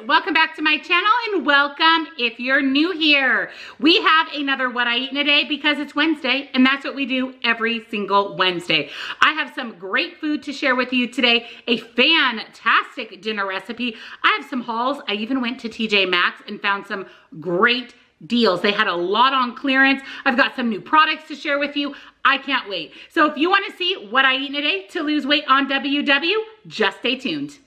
welcome back to my channel and welcome if you're new here. We have another What I Eat in a Day because it's Wednesday and that's what we do every single Wednesday. I have some great food to share with you today, a fantastic dinner recipe. I have some hauls. I even went to TJ Maxx and found some great deals. They had a lot on clearance. I've got some new products to share with you. I can't wait. So if you want to see what I eat in a day to lose weight on WW, just stay tuned.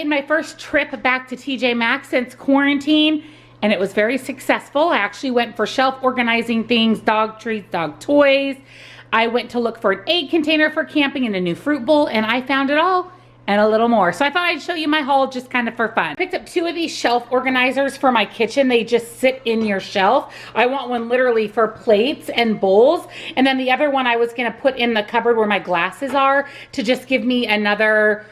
My first trip back to TJ Maxx since quarantine, and it was very successful. I actually went for shelf organizing things, dog treats, dog toys. I went to look for an egg container for camping and a new fruit bowl, and I found it all and a little more. So I thought I'd show you my haul just kind of for fun. I picked up 2 of these shelf organizers for my kitchen. They just sit in your shelf. I want one literally for plates and bowls, and then the other one I was gonna put in the cupboard where my glasses are to just give me another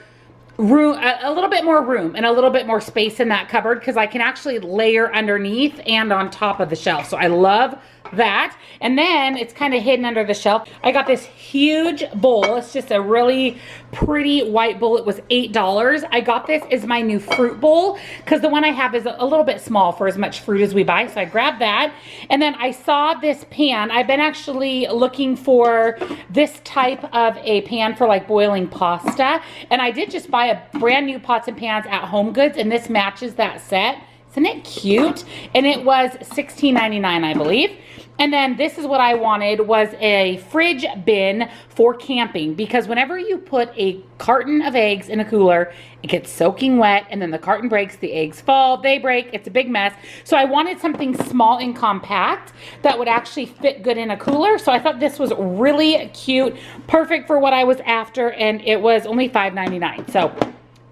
room, a little bit more room and a little bit more space in that cupboard because I can actually layer underneath and on top of the shelf. So I love that. And then it's kind of hidden under the shelf. I got this huge bowl. It's just a really pretty white bowl. It was $8. I got this as my new fruit bowl because the one I have is a little bit small for as much fruit as we buy. So I grabbed that. And then I saw this pan. I've been actually looking for this type of a pan for like boiling pasta. And I did just buy a brand new pots and pans at Home Goods, and this matches that set. Isn't it cute? And it was $16.99, I believe. And then this is what I wanted, was a fridge bin for camping, because whenever you put a carton of eggs in a cooler, it gets soaking wet, and then the carton breaks, the eggs fall, they break, it's a big mess. So I wanted something small and compact that would actually fit good in a cooler. So I thought this was really cute, perfect for what I was after, and it was only $5.99. So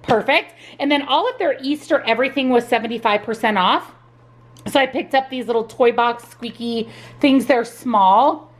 perfect. And then all of their Easter everything was 75% off. So I picked up these little toy box squeaky things. They're small,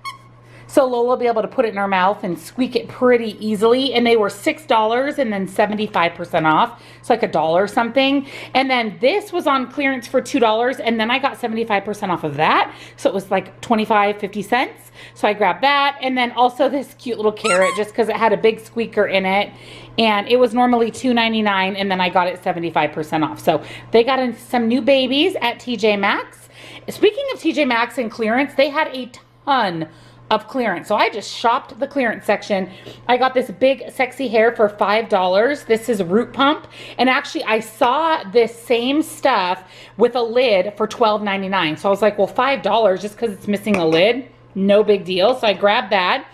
so Lola will be able to put it in her mouth and squeak it pretty easily. And they were $6 and then 75% off. It's like $1 something. And then this was on clearance for $2, and then I got 75% off of that. So it was like 25, 50 cents. So I grabbed that. And then also this cute little carrot, just because it had a big squeaker in it. And it was normally $2.99, and then I got it 75% off. So they got in some new babies at TJ Maxx. Speaking of TJ Maxx and clearance, they had a ton of clearance. So I just shopped the clearance section. I got this big sexy hair for $5. This is Root Pump. And actually I saw this same stuff with a lid for $12.99. So I was like, well, $5 just because it's missing a lid, no big deal. So I grabbed that.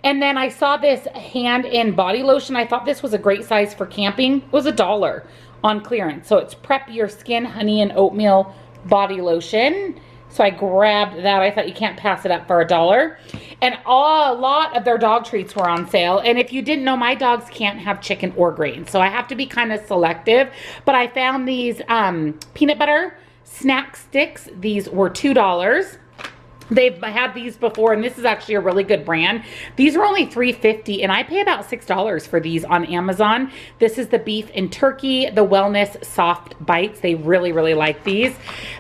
And then I saw this hand and body lotion. I thought this was a great size for camping. It was $1 on clearance. So it's Prep Your Skin Honey and Oatmeal Body Lotion. So I grabbed that. I thought you can't pass it up for $1. And a lot of their dog treats were on sale. And if you didn't know, my dogs can't have chicken or grains, so I have to be kind of selective. But I found these peanut butter snack sticks. These were $2. They've had these before, and this is actually a really good brand. These were only $3.50, and I pay about $6 for these on Amazon. This is the beef and turkey, the wellness soft bites. They really, really like these.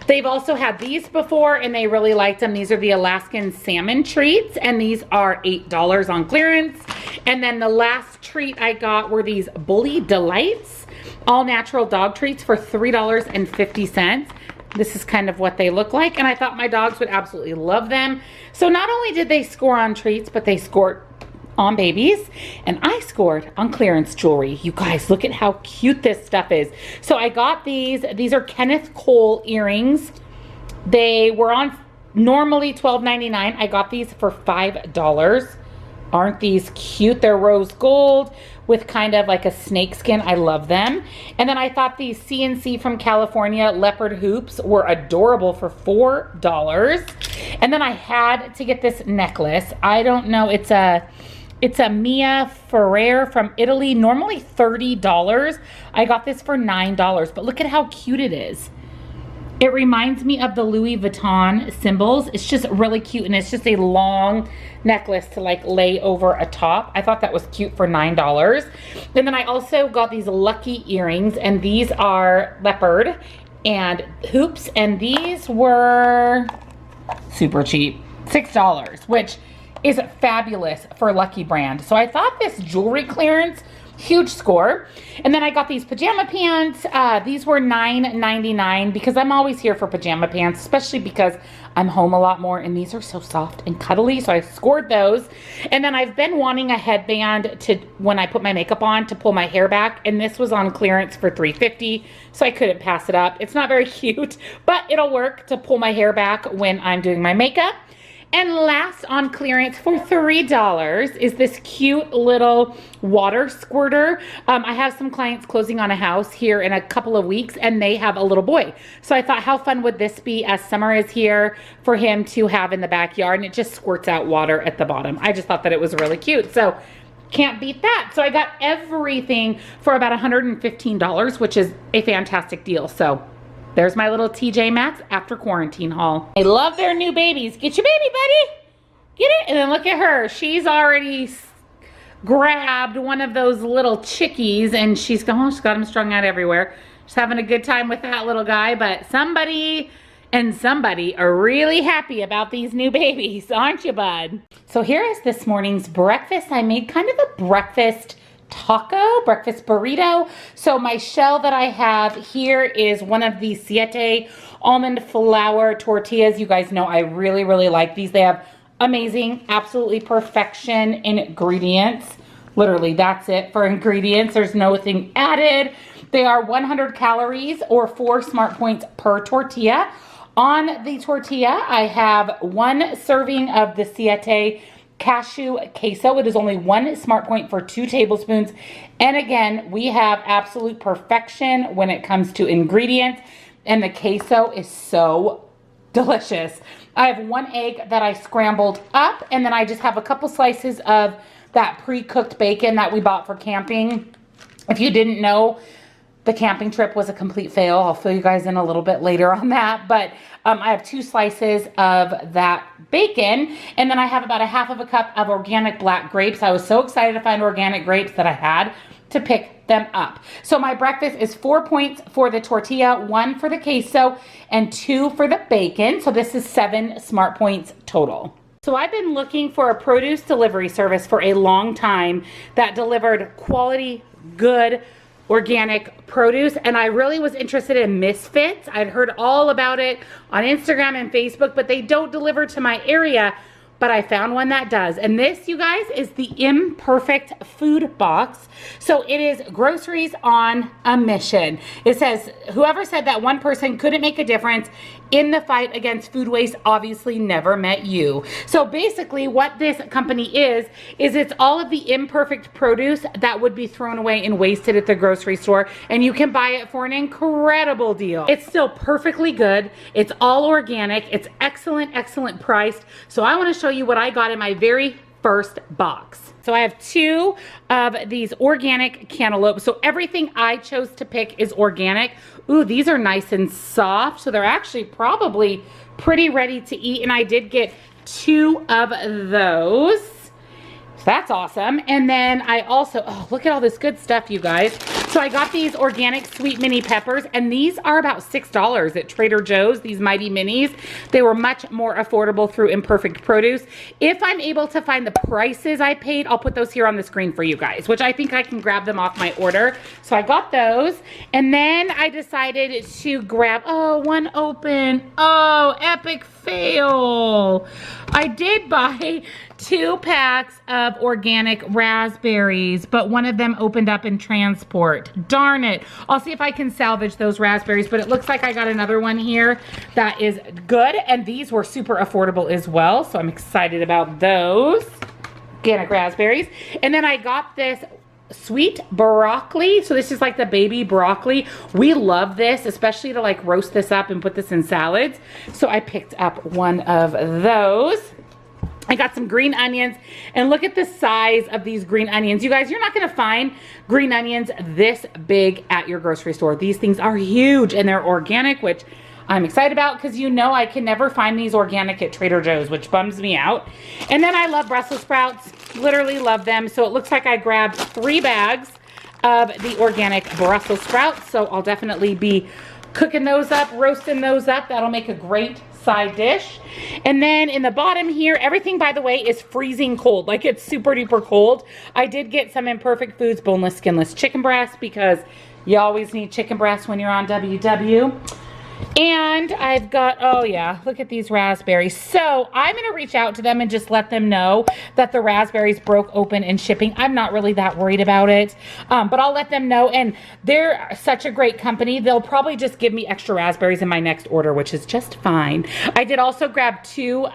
They've also had these before, and they really liked them. These are the Alaskan salmon treats, and these are $8 on clearance. And then the last treat I got were these Bully Delights, all natural dog treats for $3.50. This is kind of what they look like, and I thought my dogs would absolutely love them. So not only did they score on treats, but they scored on babies, and I scored on clearance jewelry. You guys, look at how cute this stuff is. So I got these. These are Kenneth Cole earrings. They were on normally $12.99. I got these for $5. Aren't these cute? They're rose gold with kind of like a snake skin. I love them. And then I thought these CNC from California leopard hoops were adorable for $4. And then I had to get this necklace. I don't know, it's a Mia Ferrer from Italy, normally $30. I got this for $9, but look at how cute it is. It reminds me of the Louis Vuitton symbols. It's just really cute, and it's just a long necklace to like lay over a top. I thought that was cute for $9. And then I also got these lucky earrings, and these are leopard and hoops, and these were super cheap, $6, which is fabulous for Lucky brand. So I thought this jewelry clearance, huge score. And then I got these pajama pants. These were $9.99 because I'm always here for pajama pants, especially because I'm home a lot more, and these are so soft and cuddly, so I scored those. And then I've been wanting a headband to, when I put my makeup on, to pull my hair back, and this was on clearance for $3.50, so I couldn't pass it up. It's not very cute, but it'll work to pull my hair back when I'm doing my makeup. And last on clearance for $3 is this cute little water squirter. I have some clients closing on a house here in a couple of weeks, and they have a little boy. So I thought, how fun would this be as summer is here for him to have in the backyard, and it just squirts out water at the bottom. I just thought that it was really cute. So can't beat that. So I got everything for about $115, which is a fantastic deal. So there's my little TJ Maxx after quarantine haul. I love their new babies. Get your baby, buddy. Get it. And then look at her. She's already grabbed one of those little chickies, and she's got them strung out everywhere. She's having a good time with that little guy, but somebody are really happy about these new babies, aren't you, bud? So here is this morning's breakfast. I made kind of a breakfast burrito. So my shell that I have here is one of the Siete almond flour tortillas. You guys know I really, really like these. They have amazing, absolutely perfection ingredients. Literally, that's it for ingredients. There's nothing added. They are 100 calories or 4 smart points per tortilla. On the tortilla, I have 1 serving of the Siete cashew queso. It is only 1 smart point for 2 tablespoons. And again, we have absolute perfection when it comes to ingredients, and the queso is so delicious. I have 1 egg that I scrambled up, and then I just have a couple slices of that pre-cooked bacon that we bought for camping. If you didn't know, the camping trip was a complete fail. I'll fill you guys in a little bit later on that, but I have 2 slices of that bacon, and then I have about 1/2 cup of organic black grapes. I was so excited to find organic grapes that I had to pick them up. So my breakfast is 4 points for the tortilla, 1 for the queso, and 2 for the bacon. So this is 7 smart points total. So I've been looking for a produce delivery service for a long time that delivered quality, good, organic produce, and I really was interested in Misfits. I'd heard all about it on Instagram and Facebook, but they don't deliver to my area. But I found one that does. And this, you guys, is the Imperfect Food Box. So it is groceries on a mission. It says, whoever said that one person couldn't make a difference in the fight against food waste obviously never met you. So basically what this company is it's all of the imperfect produce that would be thrown away and wasted at the grocery store. And you can buy it for an incredible deal. It's still perfectly good. It's all organic. It's excellent, excellent priced. So I want to show you what I got in my very first box. So I have 2 of these organic cantaloupes. So everything I chose to pick is organic. Ooh, these are nice and soft. So they're actually probably pretty ready to eat. And I did get 2 of those. So that's awesome. And then I also, oh, look at all this good stuff, you guys. So I got these organic sweet mini peppers, and these are about $6 at Trader Joe's, these mighty minis. They were much more affordable through Imperfect Produce. If I'm able to find the prices I paid, I'll put those here on the screen for you guys, which I think I can grab them off my order. So I got those, and then I decided to grab, oh, one open. Oh, epic fail. I did buy 2 packs of organic raspberries, but one of them opened up in transport. Darn it. I'll see if I can salvage those raspberries, but it looks like I got another one here that is good, and these were super affordable as well, so I'm excited about those. Organic raspberries. And then I got this sweet broccoli. So this is like the baby broccoli. We love this, especially to like roast this up and put this in salads. So I picked up one of those. I got some green onions, and look at the size of these green onions. You guys, you're not gonna find green onions this big at your grocery store. These things are huge, and they're organic, which I'm excited about, because you know I can never find these organic at Trader Joe's, which bums me out. And then I love Brussels sprouts, literally love them. So it looks like I grabbed 3 bags of the organic Brussels sprouts. So I'll definitely be cooking those up, roasting those up. That'll make a great side dish. And then in the bottom here, everything, by the way, is freezing cold. Like, it's super duper cold. I did get some Imperfect Foods boneless, skinless chicken breast, because you always need chicken breast when you're on WW. And I've got, oh yeah, look at these raspberries. So I'm going to reach out to them and just let them know that the raspberries broke open in shipping. I'm not really that worried about it, but I'll let them know. And they're such a great company. They'll probably just give me extra raspberries in my next order, which is just fine. I did also grab 2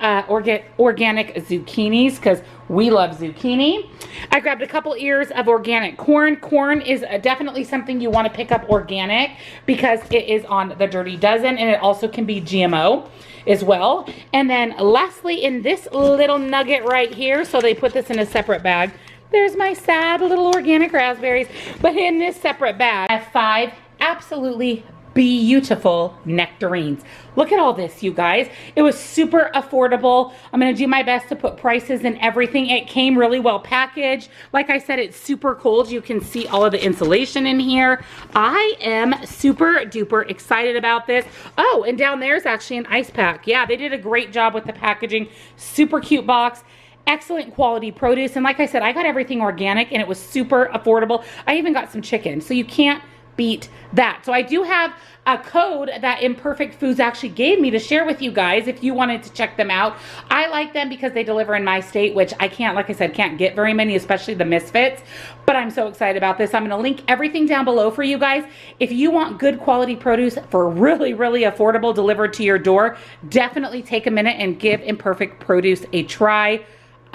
organic zucchinis, because we love zucchini. I grabbed a couple ears of organic corn. Corn is definitely something you want to pick up organic, because it is on the Dirty Dozen, and it also can be GMO as well. And then lastly, in this little nugget right here, so they put this in a separate bag. There's my sad little organic raspberries. But in this separate bag, I have 5 absolutely beautiful nectarines. Look at all this, you guys. It was super affordable. I'm gonna do my best to put prices in everything. It came really well packaged. Like I said, it's super cold. You can see all of the insulation in here. I am super duper excited about this. Oh, and down there's actually an ice pack. Yeah, they did a great job with the packaging. Super cute box. Excellent quality produce. And like I said, I got everything organic, and it was super affordable. I even got some chicken, so you can't beat that. So I do have a code that Imperfect Foods actually gave me to share with you guys if you wanted to check them out. I like them because they deliver in my state, which I can't, like I said, can't get very many, especially the misfits. But I'm so excited about this. I'm going to link everything down below for you guys. If you want good quality produce for really, really affordable delivered to your door, definitely take a minute and give Imperfect Produce a try.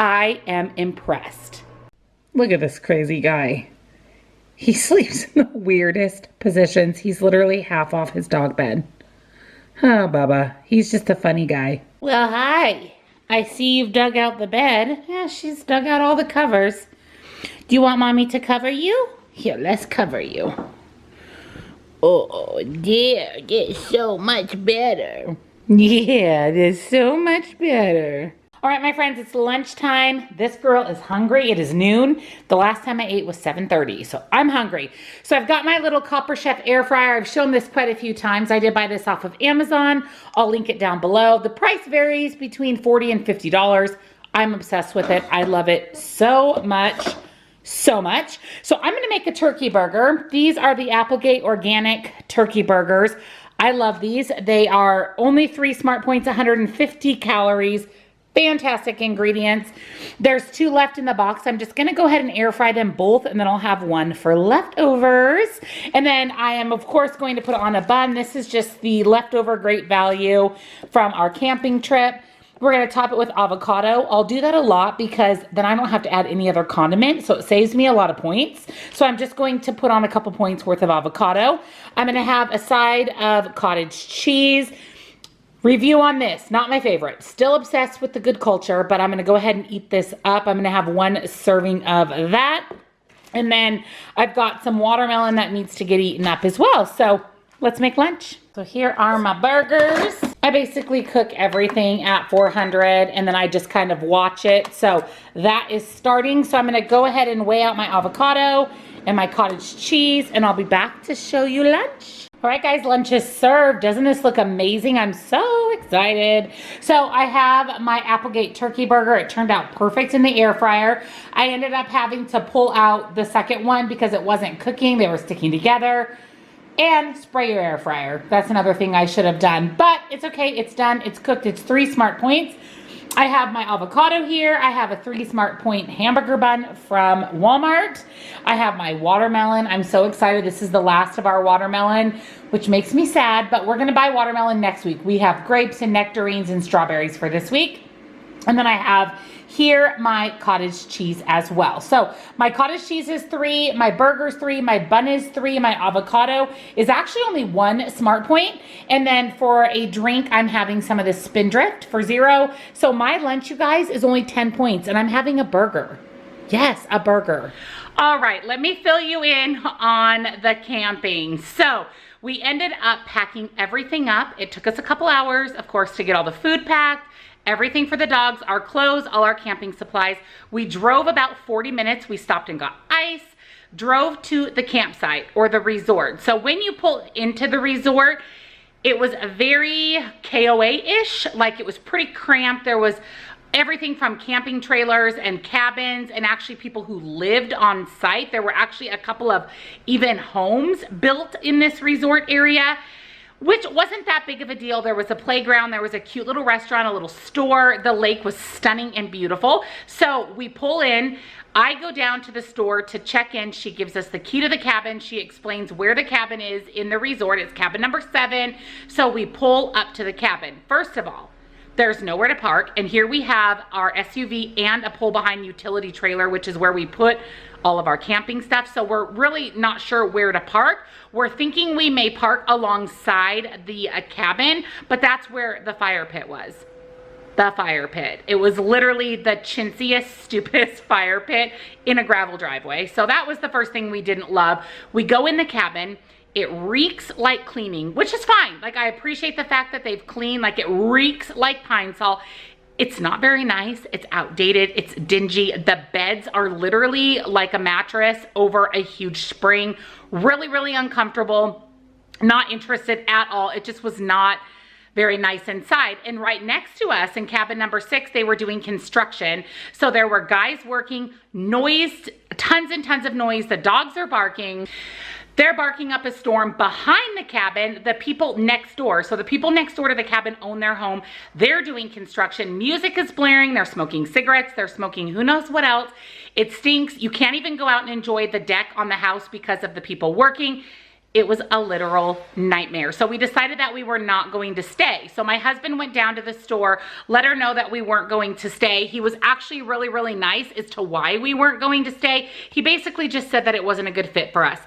I am impressed. Look at this crazy guy. He sleeps in the weirdest positions. He's literally half off his dog bed. Oh, Bubba. He's just a funny guy. Well, hi. I see you've dug out the bed. Yeah, she's dug out all the covers. Do you want Mommy to cover you? Here, let's cover you. Oh, dear. It's so much better. Yeah, it is so much better. All right, my friends, it's lunchtime. This girl is hungry. It is noon. The last time I ate was 7:30, so I'm hungry. So I've got my little Copper Chef air fryer. I've shown this quite a few times. I did buy this off of Amazon. I'll link it down below. The price varies between $40 and $50. I'm obsessed with it. I love it so much. So much. So I'm going to make a turkey burger. These are the Applegate organic turkey burgers. I love these. They are only 3 smart points, 150 calories. Fantastic ingredients. There's 2 left in the box. I'm just going to go ahead and air fry them both, and then I'll have 1 for leftovers. And then I am, of course, going to put on a bun. This is just the leftover great value from our camping trip. We're going to top it with avocado. I'll do that a lot because then I don't have to add any other condiment, so it saves me a lot of points. So I'm just going to put on a couple points worth of avocado. I'm going to have a side of cottage cheese. Review on this, not my favorite. Still obsessed with the good culture, but I'm going to go ahead and eat this up. I'm going to have 1 serving of that. And then I've got some watermelon that needs to get eaten up as well. So let's make lunch. So here are my burgers. I basically cook everything at 400 and then I just kind of watch it. So that is starting. So I'm going to go ahead and weigh out my avocado. and my cottage cheese, and I'll be back to show you lunch. All right, guys, lunch is served. Doesn't this look amazing? I'm so excited. So I have my Applegate turkey burger. It turned out perfect in the air fryer. I ended up having to pull out the second one because it wasn't cooking. They were sticking together. And spray your air fryer. That's another thing I should have done, but it's okay. It's done. It's cooked. It's 3 smart points. I have my avocado here. I have a 3 smart point hamburger bun from Walmart. I have my watermelon. I'm so excited. This is the last of our watermelon, which makes me sad, but we're going to buy watermelon next week. We have grapes and nectarines and strawberries for this week. And then I have here my cottage cheese as well. So my cottage cheese is 3, my burger's 3, my bun is 3, my avocado is actually only 1 smart point. And then for a drink, I'm having some of this Spindrift for 0. So my lunch, you guys, is only 10 points and I'm having a burger. Yes, a burger. All right, let me fill you in on the camping. So we ended up packing everything up. It took us a couple hours, of course, to get all the food packed. Everything for the dogs, our clothes, all our camping supplies. We drove about 40 minutes. We stopped and got ice, drove to the campsite or the resort. So when you pull into the resort, it was very KOA-ish, like it was pretty cramped. There was everything from camping trailers and cabins and actually people who lived on site. There were actually a couple of even homes built in this resort area, which wasn't that big of a deal. There was a playground, there was a cute little restaurant, a little store. The lake was stunning and beautiful. So we pull in, I go down to the store to check in. She gives us the key to the cabin. She explains where the cabin is in the resort. It's cabin number 7. So we pull up to the cabin. First of all, there's nowhere to park. And here we have our SUV and a pull behind utility trailer, which is where we put all of our camping stuff. So we're really not sure where to park. We're thinking we may park alongside the cabin, but that's where the fire pit was. The fire pit. It was literally the chintziest, stupidest fire pit in a gravel driveway. So that was the first thing we didn't love. We go in the cabin. It reeks like cleaning, which is fine. Like, I appreciate the fact that they've cleaned. Like, it reeks like pine sol. It's not very nice. It's outdated. It's dingy. The beds are literally like a mattress over a huge spring. Really, really uncomfortable. Not interested at all. It just was not very nice inside. And right next to us in cabin number 6, they were doing construction. So there were guys working, noise, tons and tons of noise. The dogs are barking. They're barking up a storm. Behind the cabin, the people next door. So the people next door to the cabin own their home. They're doing construction. Music is blaring. They're smoking cigarettes. They're smoking who knows what else. It stinks. You can't even go out and enjoy the deck on the house because of the people working. It was a literal nightmare. So we decided that we were not going to stay. So my husband went down to the store, let her know that we weren't going to stay. He was actually really, really nice as to why we weren't going to stay. He basically just said that it wasn't a good fit for us.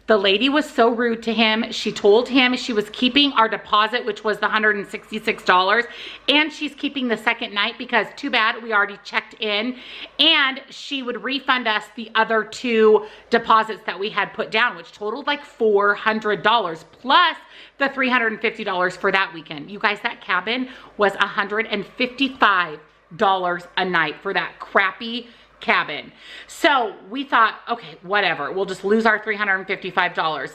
The lady was so rude to him. She told him she was keeping our deposit, which was the $166, and she's keeping the second night because too bad, we already checked in, and she would refund us the other 2 deposits that we had put down, which totaled like $400 plus the $350 for that weekend. You guys, that cabin was $155 a night for that crappy cabin. So we thought, okay, whatever, we'll just lose our $355.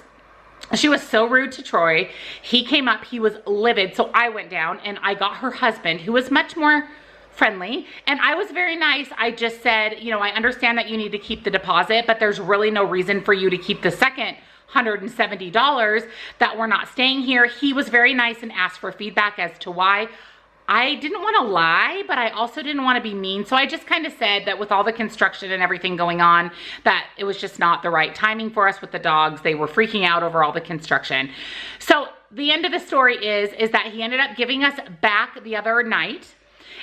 She was so rude to Troy. He came up, he was livid. So I went down and I got her husband, who was much more friendly, and I was very nice. I just said, you know, I understand that you need to keep the deposit, but there's really no reason for you to keep the second $170 that we're not staying here. He was very nice and asked for feedback as to why. I didn't want to lie, but I also didn't want to be mean. So I just kind of said that with all the construction and everything going on, that it was just not the right timing for us with the dogs. They were freaking out over all the construction. So the end of the story is that he ended up giving us back the other night.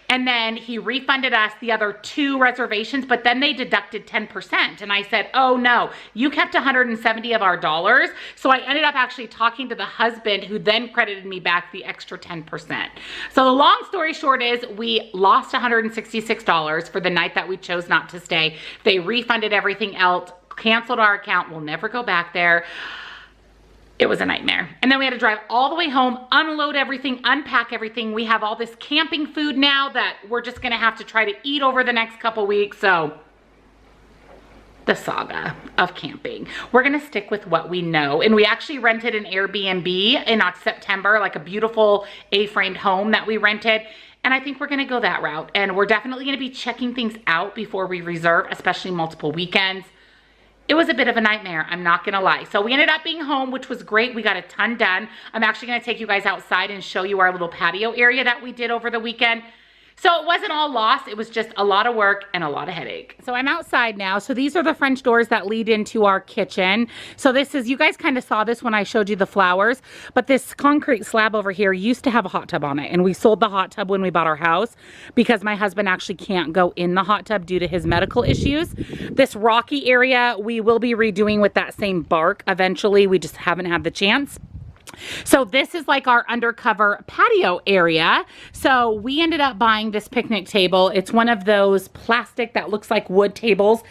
And then he refunded us the other 2 reservations, but then they deducted 10%. And I said, oh no, you kept 170 of our dollars. So I ended up actually talking to the husband, who then credited me back the extra 10%. So the long story short is we lost $166 for the night that we chose not to stay. They refunded everything else, canceled our account. We'll never go back there. It was a nightmare. And then we had to drive all the way home, unload everything, unpack everything. We have all this camping food now that we're just gonna have to try to eat over the next couple weeks. So the saga of camping. We're gonna stick with what we know. And we actually rented an Airbnb in September, like a beautiful A-framed home that we rented. And I think we're gonna go that route. And we're definitely gonna be checking things out before we reserve, especially multiple weekends. It was a bit of a nightmare, I'm not gonna lie. So we ended up being home, which was great. We got a ton done. I'm actually gonna take you guys outside and show you our little patio area that we did over the weekend. So it wasn't all lost, it was just a lot of work and a lot of headache. So I'm outside now. So these are the French doors that lead into our kitchen. So this is, you guys kind of saw this when I showed you the flowers, but this concrete slab over here used to have a hot tub on it. And we sold the hot tub when we bought our house because my husband actually can't go in the hot tub due to his medical issues. This rocky area, we will be redoing with that same bark eventually. We just haven't had the chance. So this is like our undercover patio area. So we ended up buying this picnic table. It's one of those plastic that looks like wood tables.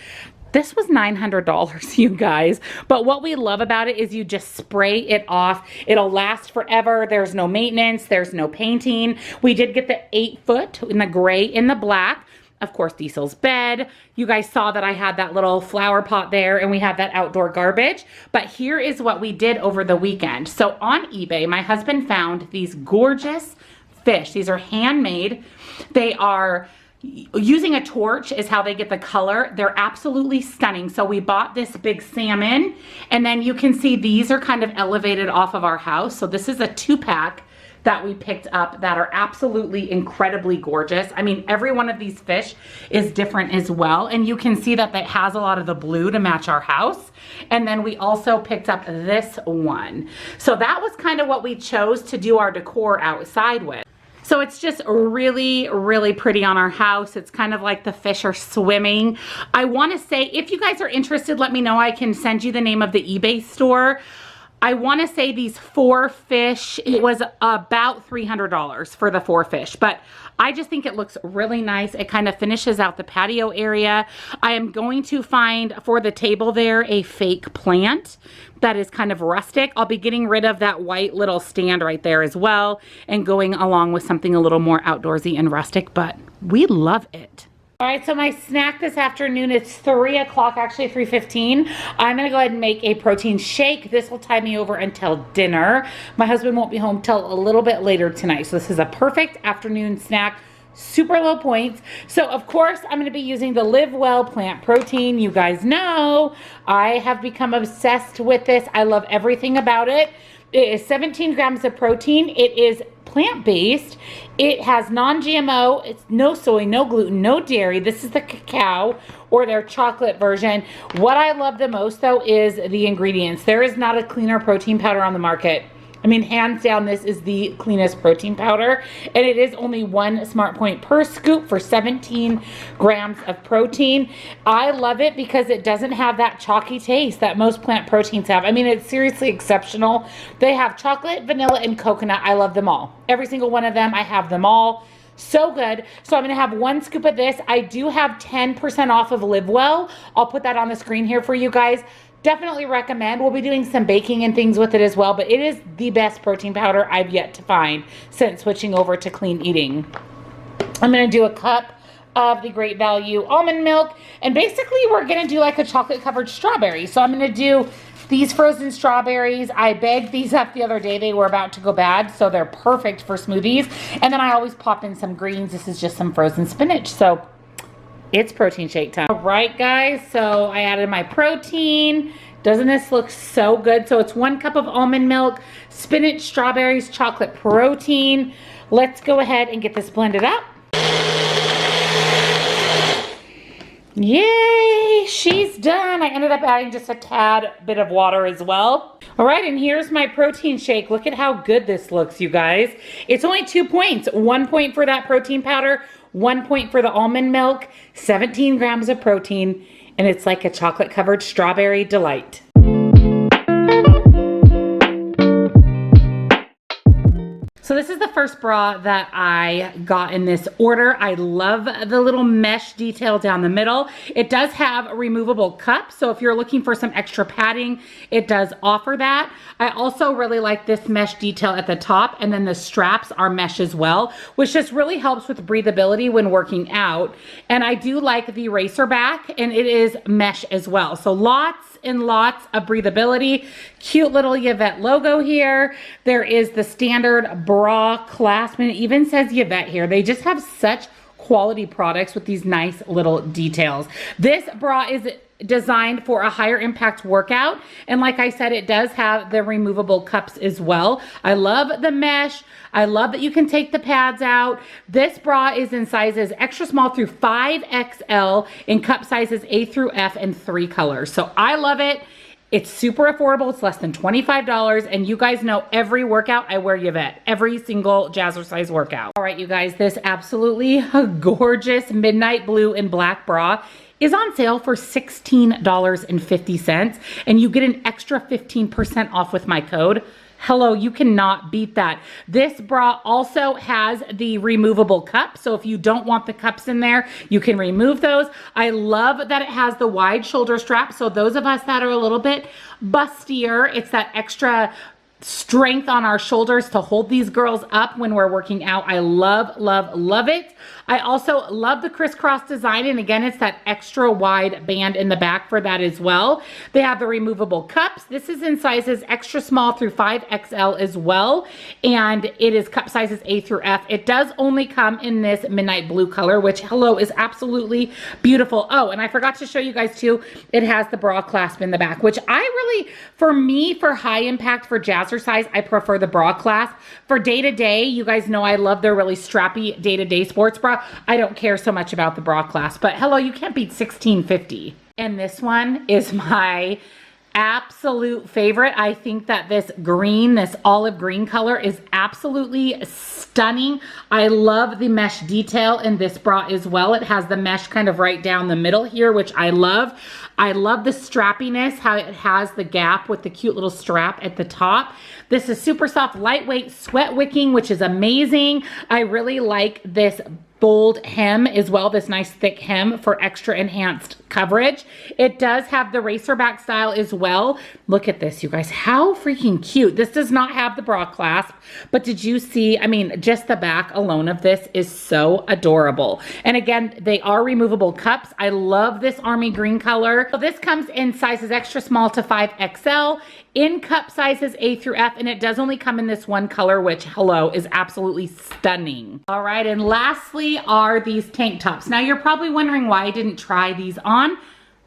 This was $900, you guys. But what we love about it is you just spray it off. It'll last forever. There's no maintenance. There's no painting. We did get the 8-foot in the gray and the black. Of course, Diesel's bed. You guys saw that I had that little flower pot there and we have that outdoor garbage. But here is what we did over the weekend. So on eBay, my husband found these gorgeous fish. These are handmade. They are using a torch is how they get the color. They're absolutely stunning. So we bought this big salmon and then you can see these are kind of elevated off of our house. So this is a 2-pack that we picked up that are absolutely incredibly gorgeous. I mean, every one of these fish is different as well. And you can see that that has a lot of the blue to match our house. And then we also picked up this one. So that was kind of what we chose to do our decor outside with. So it's just really, really pretty on our house. It's kind of like the fish are swimming. I wanna say, if you guys are interested, let me know. I can send you the name of the eBay store. I want to say these 4 fish, it was about $300 for the 4 fish, but I just think it looks really nice. It kind of finishes out the patio area. I am going to find for the table there a fake plant that is kind of rustic. I'll be getting rid of that white little stand right there as well and going along with something a little more outdoorsy and rustic, but we love it. All right, so my snack this afternoon, it's 3 o'clock, actually 3:15. I'm gonna go ahead and make a protein shake. This will tide me over until dinner. My husband won't be home till a little bit later tonight. So this is a perfect afternoon snack, super low points. So of course, I'm gonna be using the LIVWELL plant protein. You guys know, I have become obsessed with this. I love everything about it. It is 17 grams of protein. It is plant-based. It has non-GMO. It's no soy, no gluten, no dairy. This is the cacao or their chocolate version. What I love the most though is the ingredients. There is not a cleaner protein powder on the market. I mean, hands down, this is the cleanest protein powder, and it is only 1 smart point per scoop for 17 grams of protein. I love it because it doesn't have that chalky taste that most plant proteins have. I mean, it's seriously exceptional. They have chocolate, vanilla, and coconut. I love them all. Every single one of them, I have them all. So good. So I'm gonna have 1 scoop of this. I do have 10% off of LIVWELL. I'll put that on the screen here for you guys. Definitely recommend. We'll be doing some baking and things with it as well, but it is the best protein powder I've yet to find since switching over to clean eating. I'm gonna do a cup of the Great Value almond milk, and basically we're gonna do like a chocolate covered strawberry. So I'm gonna do these frozen strawberries. I bagged these up the other day. They were about to go bad, so they're perfect for smoothies. And then I always pop in some greens. This is just some frozen spinach. So it's protein shake time. All right, guys, so I added my protein. Doesn't this look so good? So it's 1 cup of almond milk, spinach, strawberries, chocolate protein. Let's go ahead and get this blended up. Yay, she's done. I ended up adding just a tad bit of water as well. All right, and here's my protein shake. Look at how good this looks, you guys. It's only 2 points. 1 point for that protein powder, 1 point for the almond milk, 17 grams of protein, and it's like a chocolate covered strawberry delight. So this is the first bra that I got in this order. I love the little mesh detail down the middle. It does have a removable cup, so if you're looking for some extra padding, it does offer that. I also really like this mesh detail at the top, and then the straps are mesh as well, which just really helps with breathability when working out. And I do like the racer back, and it is mesh as well. So lots and lots of breathability. Cute little YVETTE logo here. There is the standard bra clasp, and it even says YVETTE here. They just have such quality products with these nice little details. This bra is designed for a higher impact workout, and like I said, it does have the removable cups as well. I love the mesh. I love that you can take the pads out. This bra is in sizes extra small through 5XL, in cup sizes A through F, and 3 colors. So I love it. It's super affordable. It's less than $25, and you guys know every workout I wear YVETTE, every single jazzercise workout. All right, you guys, this absolutely gorgeous midnight blue and black bra is on sale for $16.50, and you get an extra 15% off with my code. Hello, you cannot beat that. This bra also has the removable cup, so if you don't want the cups in there, you can remove those. I love that it has the wide shoulder strap, so those of us that are a little bit bustier, it's that extra strength on our shoulders to hold these girls up when we're working out. I love, love, love it. I also love the crisscross design, and again, it's that extra wide band in the back for that as well. They have the removable cups. This is in sizes extra small through 5XL as well, and it is cup sizes A through F. It does only come in this midnight blue color, which, hello, is absolutely beautiful. Oh, and I forgot to show you guys too, it has the bra clasp in the back, which I really, for me, for high impact, for jazzercise, I prefer the bra clasp. For day-to-day, you guys know I love their really strappy day-to-day sports bra. I don't care so much about the bra clasp, but hello, you can't beat $16.50. And this one is my absolute favorite. I think that this green, this olive green color is absolutely stunning. I love the mesh detail in this bra as well. It has the mesh kind of right down the middle here, which I love. I love the strappiness, how it has the gap with the cute little strap at the top. This is super soft, lightweight, sweat wicking, which is amazing. I really like this bold hem as well, this nice thick hem for extra enhanced coverage. It does have the racer back style as well. Look at this, you guys, how freaking cute. This does not have the bra clasp, but did you see, I mean, just the back alone of this is so adorable. And again, they are removable cups. I love this army green color. So this comes in sizes extra small to 5XL, in cup sizes A through F, and it does only come in this one color, which, hello, is absolutely stunning. All right, and lastly are these tank tops. Now you're probably wondering why I didn't try these on,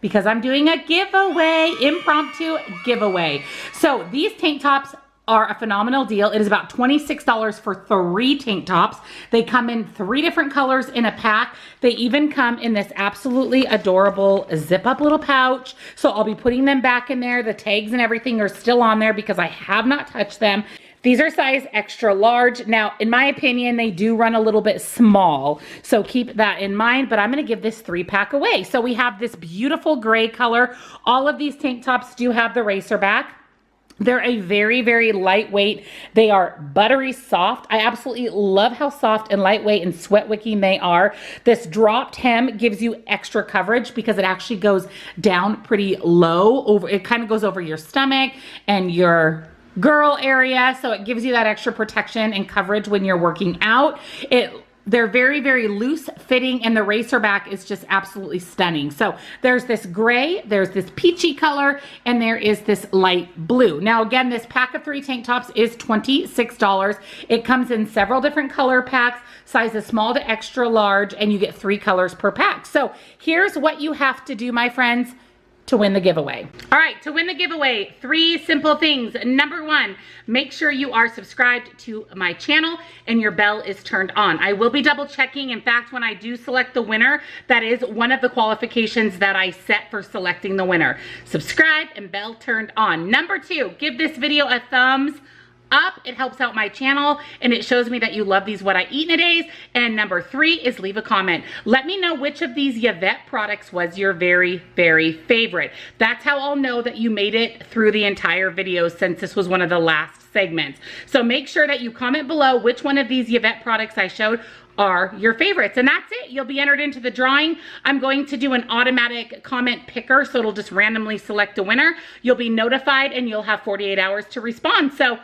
because I'm doing a giveaway, impromptu giveaway. So these tank tops are a phenomenal deal. It is about $26 for 3 tank tops. They come in 3 different colors in a pack. They even come in this absolutely adorable zip up little pouch. So I'll be putting them back in there. The tags and everything are still on there because I have not touched them. These are size extra large. Now, in my opinion, they do run a little bit small, so keep that in mind, but I'm gonna give this 3-pack away. So we have this beautiful gray color. All of these tank tops do have the racer back. They're a very, very lightweight. They are buttery soft. I absolutely love how soft and lightweight and sweat wicking they are. This dropped hem gives you extra coverage because it actually goes down pretty low. It kind of goes over your stomach and your girl area, so it gives you that extra protection and coverage when you're working out. They're very, very loose fitting, and the racer back is just absolutely stunning. So there's this gray, there's this peachy color, and there is this light blue. Now again, this pack of 3 tank tops is $26. It comes in several different color packs, sizes small to extra large, and you get 3 colors per pack. So here's what you have to do, my friends, to win the giveaway. All right, to win the giveaway, 3 simple things. Number 1, make sure you are subscribed to my channel and your bell is turned on. I will be double checking. In fact, when I do select the winner, that is one of the qualifications that I set for selecting the winner. Subscribe and bell turned on. Number 2, give this video a thumbs up. It helps out my channel and it shows me that you love these What I Eat in a Days. And number 3 is leave a comment. Let me know which of these YVETTE products was your very, very favorite. That's how I'll know that you made it through the entire video, since this was one of the last segments. So make sure that you comment below which one of these YVETTE products I showed are your favorites. And that's it. You'll be entered into the drawing. I'm going to do an automatic comment picker, so it'll just randomly select a winner. You'll be notified and you'll have 48 hours to respond. So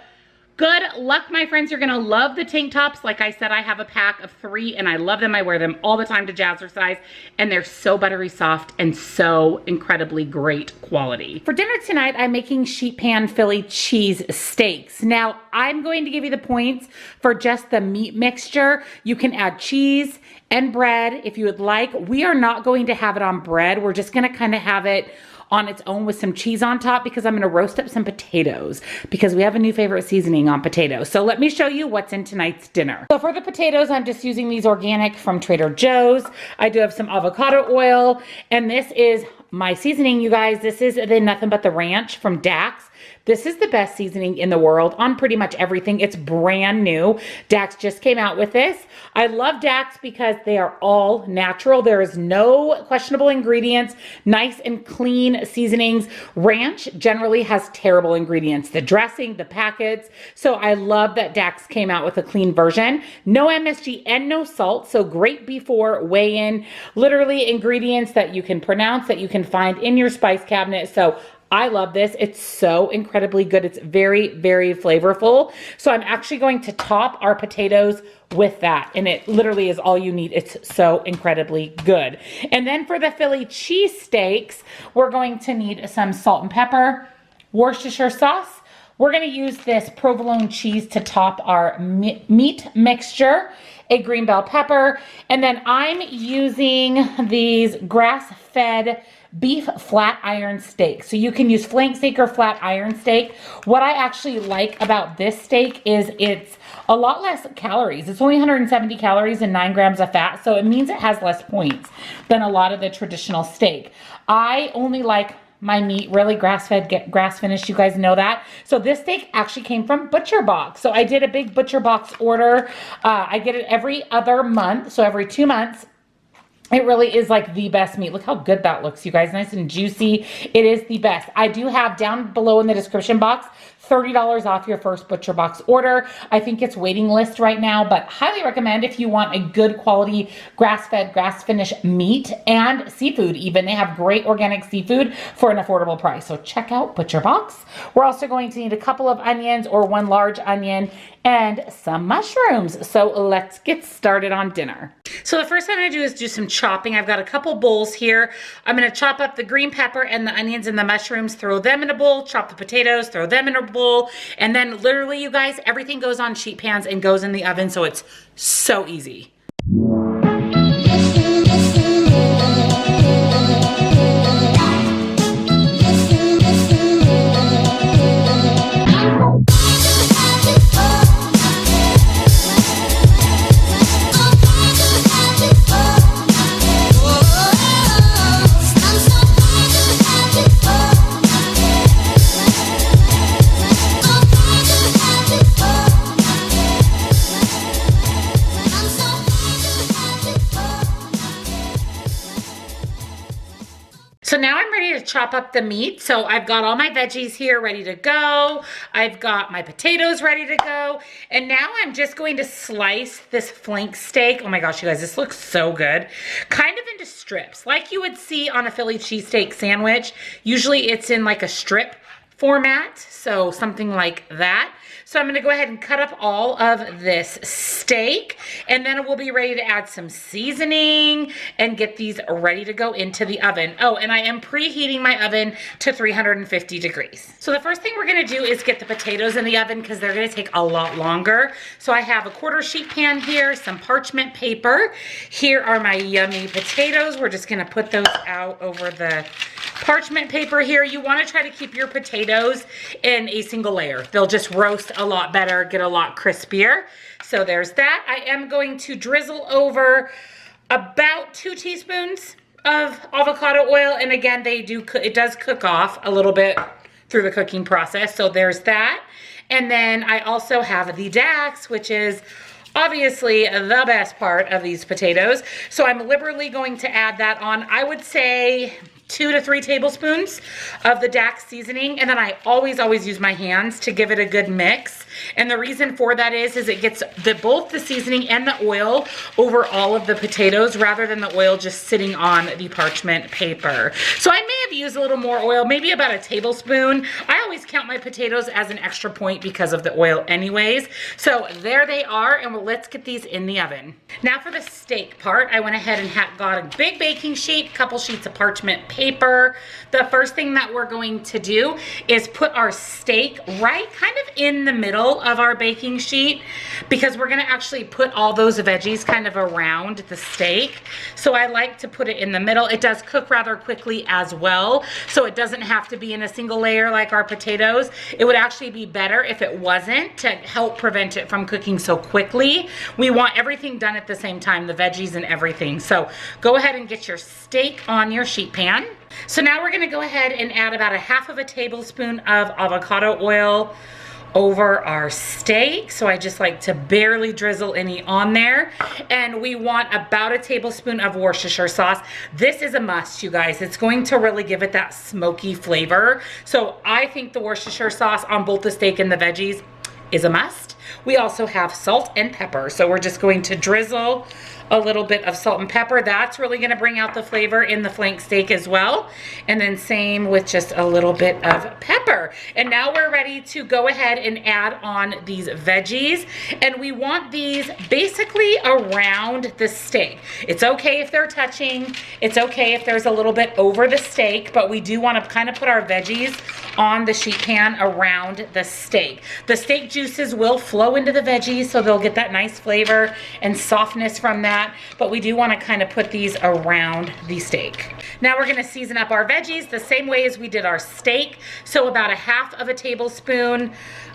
good luck, my friends. You're gonna love the tank tops. Like I said, I have a pack of 3 and I love them. I wear them all the time to jazzercise, and they're so buttery soft and so incredibly great quality. For dinner tonight, I'm making sheet pan Philly cheese steaks. Now, I'm going to give you the points for just the meat mixture. You can add cheese and bread if you would like. We are not going to have it on bread. We're just gonna kind of have it on its own with some cheese on top, because I'm gonna roast up some potatoes because we have a new favorite seasoning on potatoes. So let me show you what's in tonight's dinner. So for the potatoes, I'm just using these organic from Trader Joe's. I do have some avocado oil, and this is my seasoning, you guys. This is the Nothing But the Ranch from Dax. This is the best seasoning in the world on pretty much everything. It's brand new. Dax just came out with this. I love Dax because they are all natural. There is no questionable ingredients, nice and clean seasonings. Ranch generally has terrible ingredients, the dressing, the packets. So I love that Dax came out with a clean version. No MSG and no salt. So great before weigh-in. Literally ingredients that you can pronounce, that you can find in your spice cabinet. So I love this. It's so incredibly good. It's very, very flavorful. So I'm actually going to top our potatoes with that. And it literally is all you need. It's so incredibly good. And then for the Philly cheesesteaks, we're going to need some salt and pepper, Worcestershire sauce. We're going to use this provolone cheese to top our meat mixture, a green bell pepper, and then I'm using these grass-fed beef flat iron steak. So you can use flank steak or flat iron steak. What I actually like about this steak is it's a lot less calories. It's only 170 calories and 9 grams of fat. So it means it has less points than a lot of the traditional steak. I only like my meat really grass-fed, grass-finished. You guys know that. So this steak actually came from Butcher Box. So I did a big Butcher Box order. I get it every other month. So every 2 months. It really is like the best meat. Look how good that looks, you guys. Nice and juicy. It is the best. I do have down below in the description box $30 off your first Butcher Box order. I think it's waiting list right now, but highly recommend if you want a good quality grass-fed, grass-finished meat and seafood even. They have great organic seafood for an affordable price. So check out Butcher Box. We're also going to need a couple of onions or 1 large onion and some mushrooms. So let's get started on dinner. So the first thing I'm gonna do is do some chopping. I've got a couple bowls here. I'm gonna chop up the green pepper and the onions and the mushrooms, throw them in a bowl, chop the potatoes, throw them in a bowl, and then literally, you guys, everything goes on sheet pans and goes in the oven, so it's so easy. So now I'm ready to chop up the meat. So I've got all my veggies here ready to go. I've got my potatoes ready to go. And now I'm just going to slice this flank steak. Oh my gosh, you guys, this looks so good. Kind of into strips, like you would see on a Philly cheesesteak sandwich. Usually it's in like a strip format, so something like that. So I'm gonna go ahead and cut up all of this steak, and then we'll be ready to add some seasoning and get these ready to go into the oven. Oh, and I am preheating my oven to 350 degrees. So the first thing we're gonna do is get the potatoes in the oven because they're gonna take a lot longer. So I have a 1/4 sheet pan here, some parchment paper. Here are my yummy potatoes. We're just gonna put those out over the parchment paper here. You wanna try to keep your potatoes in a single layer. They'll just roast a lot better, get a lot crispier. So there's that. I am going to drizzle over about 2 teaspoons of avocado oil. And again, it does cook off a little bit through the cooking process. So there's that. And then I also have the Dax, which is obviously the best part of these potatoes. So I'm liberally going to add that on. I would say 2 to 3 tablespoons of the Dax seasoning. And then I always use my hands to give it a good mix. And the reason for that is it gets both the seasoning and the oil over all of the potatoes rather than the oil just sitting on the parchment paper. So I may have used a little more oil, maybe about a tablespoon. I always count my potatoes as an extra point because of the oil anyways. So there they are, and let's get these in the oven. Now for the steak part, I went ahead and got a big baking sheet, couple sheets of parchment paper. The first thing that we're going to do is put our steak right kind of in the middle of our baking sheet, because we're gonna actually put all those veggies kind of around the steak. So I like to put it in the middle. It does cook rather quickly as well, so it doesn't have to be in a single layer like our potatoes. It would actually be better if it wasn't, to help prevent it from cooking so quickly. We want everything done at the same time, the veggies and everything. So go ahead and get your steak on your sheet pan. So now we're gonna go ahead and add about 1/2 tablespoon of avocado oil over our steak. So I just like to barely drizzle any on there. And we want about 1 tablespoon of Worcestershire sauce. This is a must, you guys. It's going to really give it that smoky flavor. So I think the Worcestershire sauce on both the steak and the veggies is a must. We also have salt and pepper. So we're just going to drizzle a little bit of salt and pepper. That's really gonna bring out the flavor in the flank steak as well. And then same with just a little bit of pepper. And now we're ready to go ahead and add on these veggies. And we want these basically around the steak. It's okay if they're touching. It's okay if there's a little bit over the steak, but we do wanna kind of put our veggies on the sheet pan around the steak. The steak juices will flow into the veggies, so they'll get that nice flavor and softness from that. But we do want to kind of put these around the steak. Now we're going to season up our veggies the same way as we did our steak. So about 1/2 tablespoon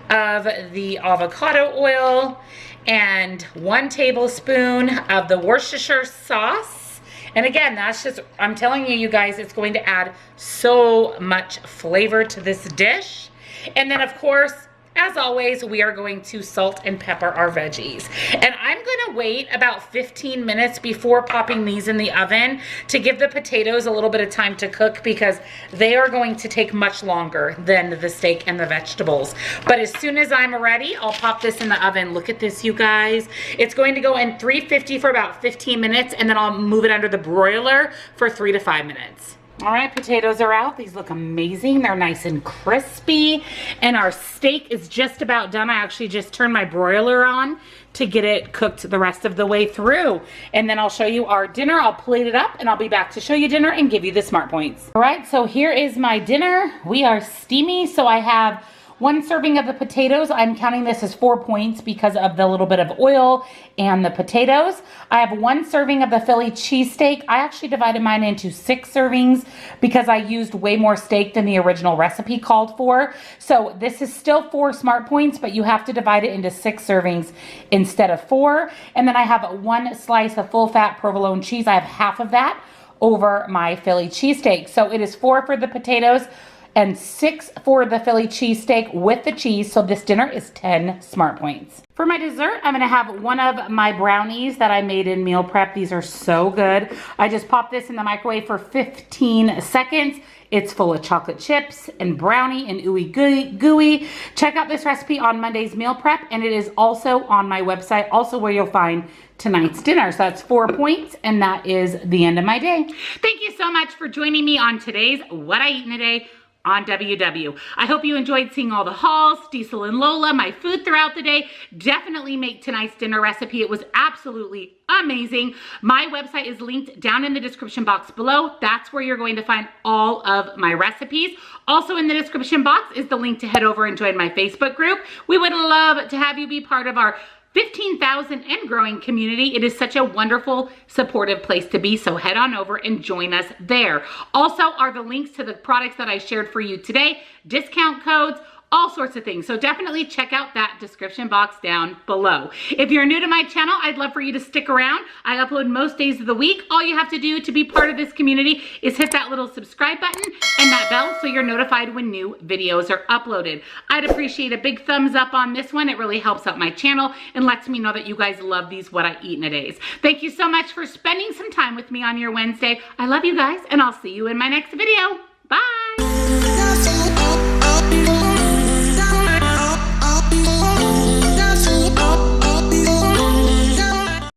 of the avocado oil and 1 tablespoon of the Worcestershire sauce. And again, that's just, I'm telling you, you guys, it's going to add so much flavor to this dish. And then of course, as always, we are going to salt and pepper our veggies. And I'm gonna wait about 15 minutes before popping these in the oven to give the potatoes a little bit of time to cook, because they are going to take much longer than the steak and the vegetables. But as soon as I'm ready, I'll pop this in the oven. Look at this, you guys. It's going to go in 350 for about 15 minutes, and then I'll move it under the broiler for 3 to 5 minutes. All right, potatoes are out. These look amazing. They're nice and crispy. And our steak is just about done. I actually just turned my broiler on to get it cooked the rest of the way through. And then I'll show you our dinner. I'll plate it up and I'll be back to show you dinner and give you the smart points. All right, so here is my dinner. We are steamy. So I have 1 serving of the potatoes. I'm counting this as 4 points because of the little bit of oil and the potatoes. I have 1 serving of the Philly cheesesteak. I actually divided mine into 6 servings because I used way more steak than the original recipe called for. So this is still 4 smart points, but you have to divide it into 6 servings instead of 4. And then I have 1 slice of full fat provolone cheese. I have half of that over my Philly cheesesteak. So it is 4 for the potatoes and 6 for the Philly cheesesteak with the cheese. So this dinner is 10 smart points. For my dessert, I'm gonna have 1 of my brownies that I made in meal prep. These are so good. I just popped this in the microwave for 15 seconds. It's full of chocolate chips and brownie and ooey gooey. Check out this recipe on Monday's meal prep, and it is also on my website, also where you'll find tonight's dinner. So that's 4 points, and that is the end of my day. Thank you so much for joining me on today's What I Eat in a Day on WW. I hope you enjoyed seeing all the hauls, Diesel and Lola, my food throughout the day. Definitely make tonight's dinner recipe. It was absolutely amazing. My website is linked down in the description box below. That's where you're going to find all of my recipes. Also in the description box is the link to head over and join my Facebook group. We would love to have you be part of our 15,000 and growing community. It is such a wonderful, supportive place to be, so head on over and join us there. Also are the links to the products that I shared for you today, discount codes, all sorts of things. So definitely check out that description box down below. If you're new to my channel, I'd love for you to stick around. I upload most days of the week. All you have to do to be part of this community is hit that little subscribe button and that bell so you're notified when new videos are uploaded. I'd appreciate a big thumbs up on this one. It really helps out my channel and lets me know that you guys love these What I Eat in a Days. Thank you so much for spending some time with me on your Wednesday. I love you guys, and I'll see you in my next video. Bye.